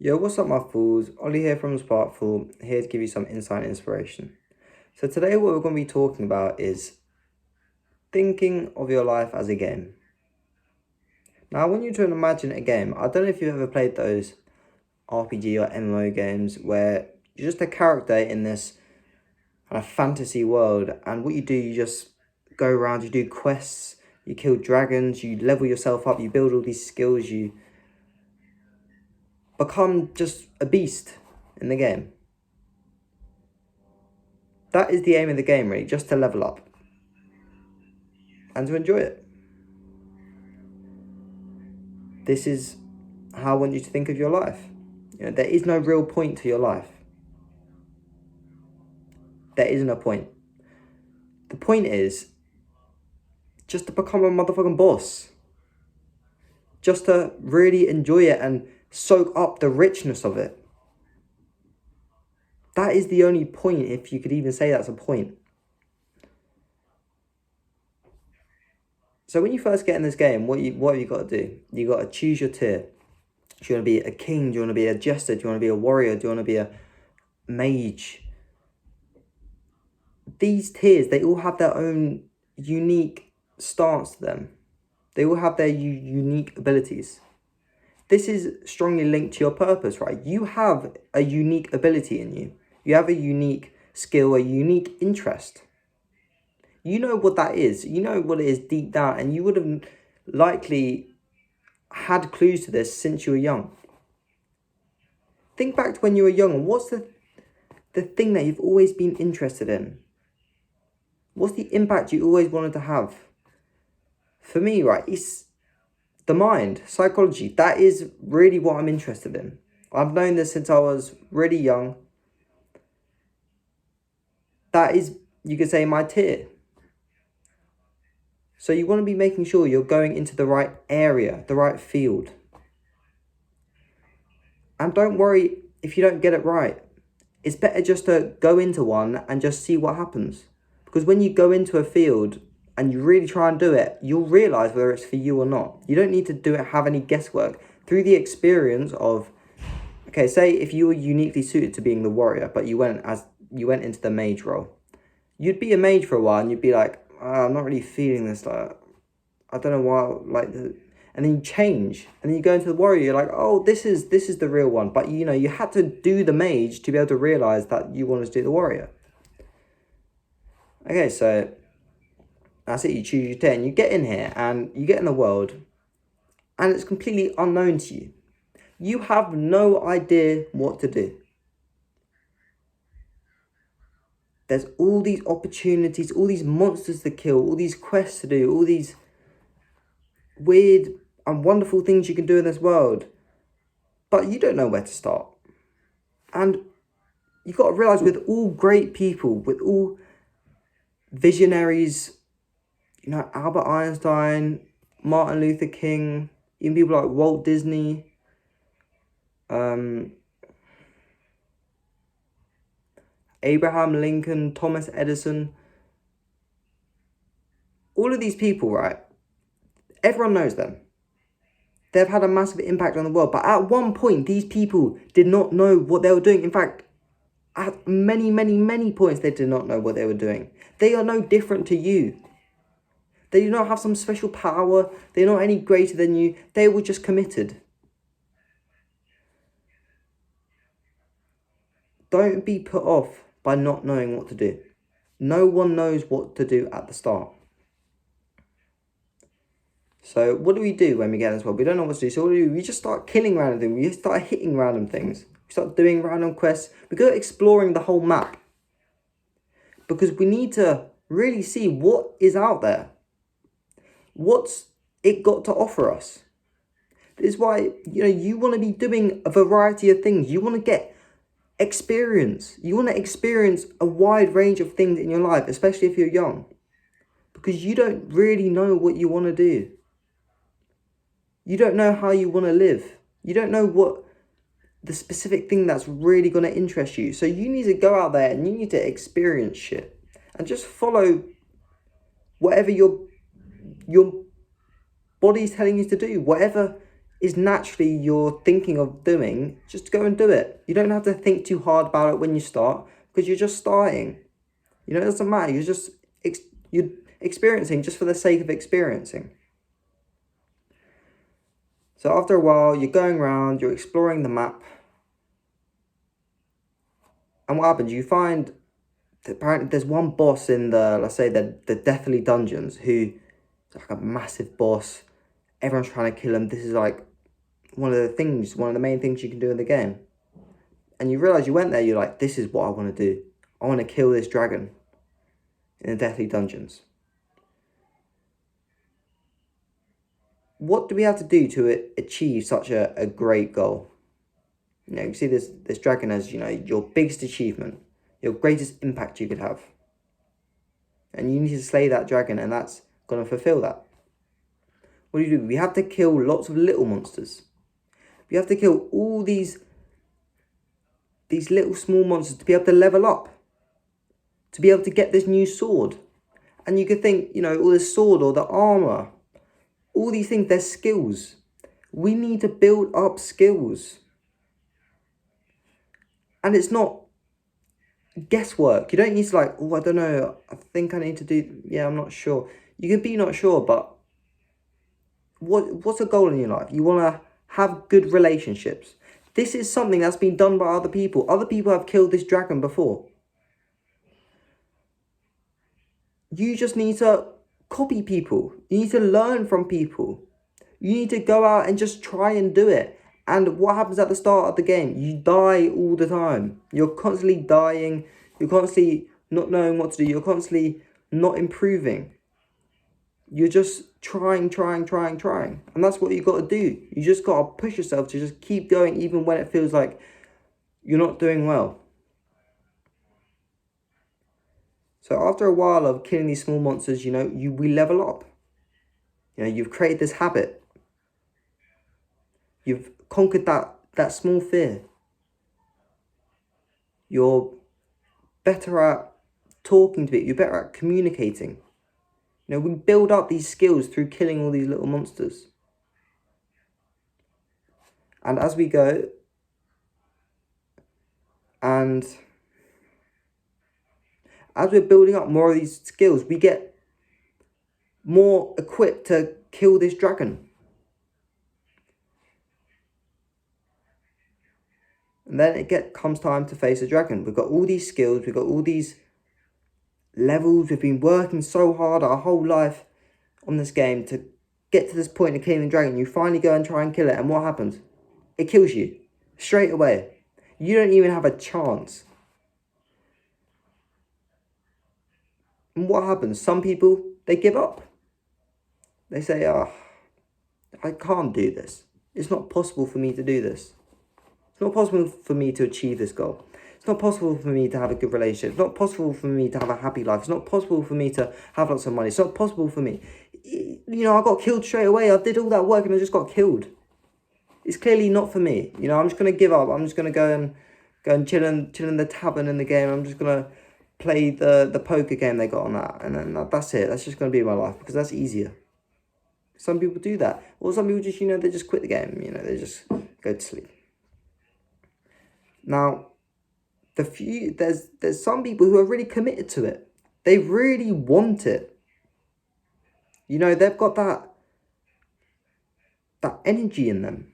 Yo, what's up, my fools? Ollie here from Sparkful, here to give you some insight and inspiration. So today what we're going to be talking about is thinking of your life as a game. Now, when you try to imagine a game, I don't know if you've ever played those RPG or MMO games where you're just a character in this kind of fantasy world, and what you do, you just go around, you do quests, you kill dragons, you level yourself up, you build all these skills, you become just a beast in the game. That is the aim of the game, really, just to level up and to enjoy it. This is how I want you to think of your life. There is no real point to your life. There isn't a point. The point is just to become a motherfucking boss. Just to really enjoy it and soak up the richness of it. That is the only point, if you could even say that's a point. So when you first get in this game, what have you got to do? You got to choose your tier. Do you want to be a king? Do you want to be a jester? Do you want to be a warrior? Do you want to be a mage? These tiers, they all have their own unique stance to them. They all have their unique abilities. This is strongly linked to your purpose, right? You have a unique ability in you. You have a unique skill, a unique interest. You know what that is. You know what it is deep down, and you would have likely had clues to this since you were young. Think back to when you were young, and what's the thing that you've always been interested in? What's the impact you always wanted to have? For me, right, it's the mind, psychology. That is really what I'm interested in. I've known this since I was really young. That is, you could say, my tier. So you want to be making sure you're going into the right area, the right field. And don't worry if you don't get it right. It's better just to go into one and just see what happens. Because when you go into a field and you really try and do it, you'll realise whether it's for you or not. You don't need to have any guesswork. Through the experience of, okay, say if you were uniquely suited to being the warrior, but you went into the mage role. You'd be a mage for a while and you'd be like, I'm not really feeling this. Like, I don't know why. And then you change, and then you go into the warrior. You're like, oh, this is the real one. But you had to do the mage to be able to realize that you wanted to do the warrior. Okay, so that's it. You choose your turn. You get in here, and you get in the world, and it's completely unknown to you. You have no idea what to do. There's all these opportunities, all these monsters to kill, all these quests to do, all these weird and wonderful things you can do in this world. But you don't know where to start. And you've got to realise, with all great people, with all visionaries, Albert Einstein, Martin Luther King, even people like Walt Disney, Abraham Lincoln, Thomas Edison, all of these people, right? Everyone knows them. They've had a massive impact on the world. But at one point, these people did not know what they were doing. In fact, at many, many, many points, they did not know what they were doing. They are no different to you. They do not have some special power. They're not any greater than you. They were just committed. Don't be put off by not knowing what to do. No one knows what to do at the start. So what do we do when we get in this world? We don't know what to do. So what do? We just start killing random things. We just start hitting random things. We start doing random quests. We go exploring the whole map. Because we need to really see what is out there. What's it got to offer us? This is why, you want to be doing a variety of things. You want to get experience. You want to experience a wide range of things in your life, especially if you're young. Because you don't really know what you want to do. You don't know how you want to live. You don't know what the specific thing that's really going to interest you. So you need to go out there and you need to experience shit. And just follow whatever your body's telling you to do. Whatever is naturally you're thinking of doing, just go and do it. You don't have to think too hard about it when you start, because you're just starting. You know, it doesn't matter. You're experiencing just for the sake of experiencing. So after a while, you're going around, you're exploring the map. And what happens? You find that apparently there's one boss in the, let's say, the Deathly Dungeons, who is like a massive boss. Everyone's trying to kill him. This is like one of the main things you can do in the game. And you realise you went there, you're like, this is what I want to do. I want to kill this dragon in the Deathly Dungeons. What do we have to do to achieve such a great goal? You know, you see this dragon as, you know, your biggest achievement, your greatest impact you could have. And you need to slay that dragon, and that's going to fulfill that. What do? We have to kill lots of little monsters. We have to kill all these little small monsters to be able to level up, to be able to get this new sword. And you could think, you know, all this sword or the armor, all these things, they're skills. We need to build up skills. And it's not guesswork. You don't need to like, oh, I don't know, I think I need to do, yeah, I'm not sure. You can be not sure, but what's a goal in your life? You want to have good relationships. This is something that's been done by other people. Other people have killed this dragon before. You just need to copy people. You need to learn from people. You need to go out and just try and do it. And what happens at the start of the game? You die all the time. You're constantly dying. You're constantly not knowing what to do. You're constantly not improving. You're just trying. And that's what you got to do. You just got to push yourself to just keep going, even when it feels like you're not doing well. So after a while of killing these small monsters, you know, we level up. You know, you've created this habit. You've conquered that small fear. You're better at talking to it. You're better at communicating. You know, we build up these skills through killing all these little monsters. And as we go, and as we're building up more of these skills, we get more equipped to kill this dragon. And then it comes time to face a dragon. We've got all these skills, we've got all these levels, we've been working so hard our whole life on this game to get to this point of killing the dragon. You finally go and try and kill it, and what happens? It kills you straight away. You don't even have a chance. And what happens? Some people, they give up. They say, oh, I can't do this. It's not possible for me to do this. It's not possible for me to achieve this goal. It's not possible for me to have a good relationship. It's not possible for me to have a happy life. It's not possible for me to have lots of money. It's not possible for me. You know, I got killed straight away. I did all that work and I just got killed. It's clearly not for me. You know, I'm just going to give up. I'm just going to go and chill in the tavern in the game. I'm just going to play the poker game they got on that. And then that's it. That's just going to be my life because that's easier. Some people do that. Or some people just, you know, they just quit the game. You know, they just go to sleep. Now, there's some people who are really committed to it. They really want it. You know, they've got that energy in them.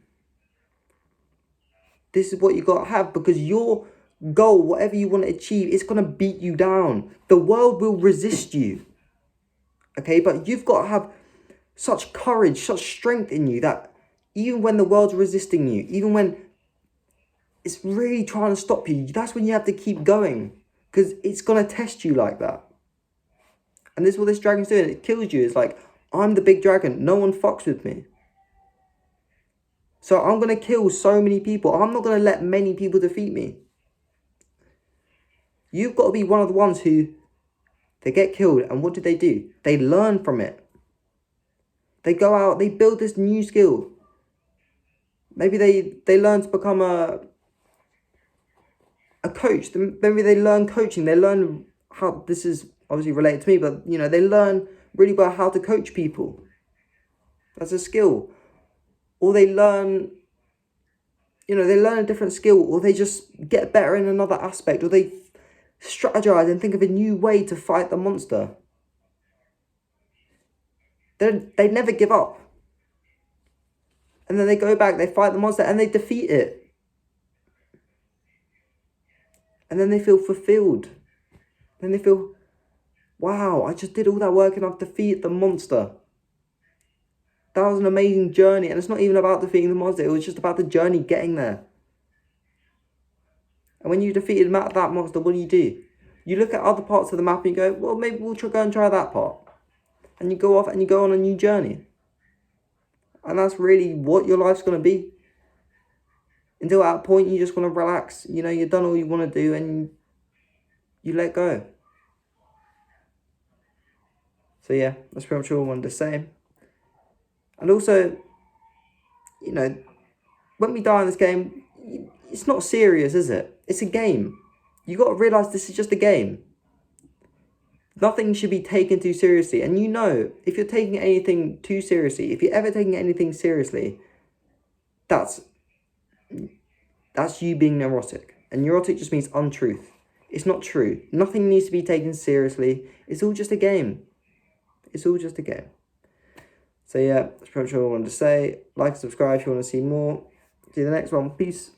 This is what you got to have, because your goal, whatever you want to achieve, it's going to beat you down. The world will resist you. Okay, but you've got to have such courage, such strength in you that even when the world's resisting you, even when it's really trying to stop you, that's when you have to keep going, because it's going to test you like that. And this is what this dragon's doing. It kills you. It's like, I'm the big dragon. No one fucks with me. So I'm going to kill so many people. I'm not going to let many people defeat me. You've got to be one of the ones who, they get killed. And what do? They learn from it. They go out, they build this new skill. Maybe they learn to become a coach. Maybe they learn coaching. They learn how, this is obviously related to me, but you know, they learn really well how to coach people. That's a skill. or they learn, they learn a different skill, or they just get better in another aspect, or they strategize and think of a new way to fight the monster. They never give up. And then they go back, they fight the monster, and they defeat it. And then they feel fulfilled. Then they feel, wow, I just did all that work and I've defeated the monster. That was an amazing journey. And it's not even about defeating the monster. It was just about the journey getting there. And when you defeated that monster, what do? You look at other parts of the map and you go, well, maybe we'll go and try that part. And you go off and you go on a new journey. And that's really what your life's going to be. Until at that point, you just want to relax. You've done all you want to do and you let go. So yeah, that's pretty much all I wanted to say. And also, when we die in this game, it's not serious, is it? It's a game. You got to realise this is just a game. Nothing should be taken too seriously. And if you're taking anything too seriously, if you're ever taking anything seriously, that's you being neurotic. And neurotic just means untruth. It's not true. Nothing needs to be taken seriously. It's all just a game. It's all just a game. So yeah, that's pretty much all I wanted to say. Like and subscribe if you want to see more. See you in the next one. Peace.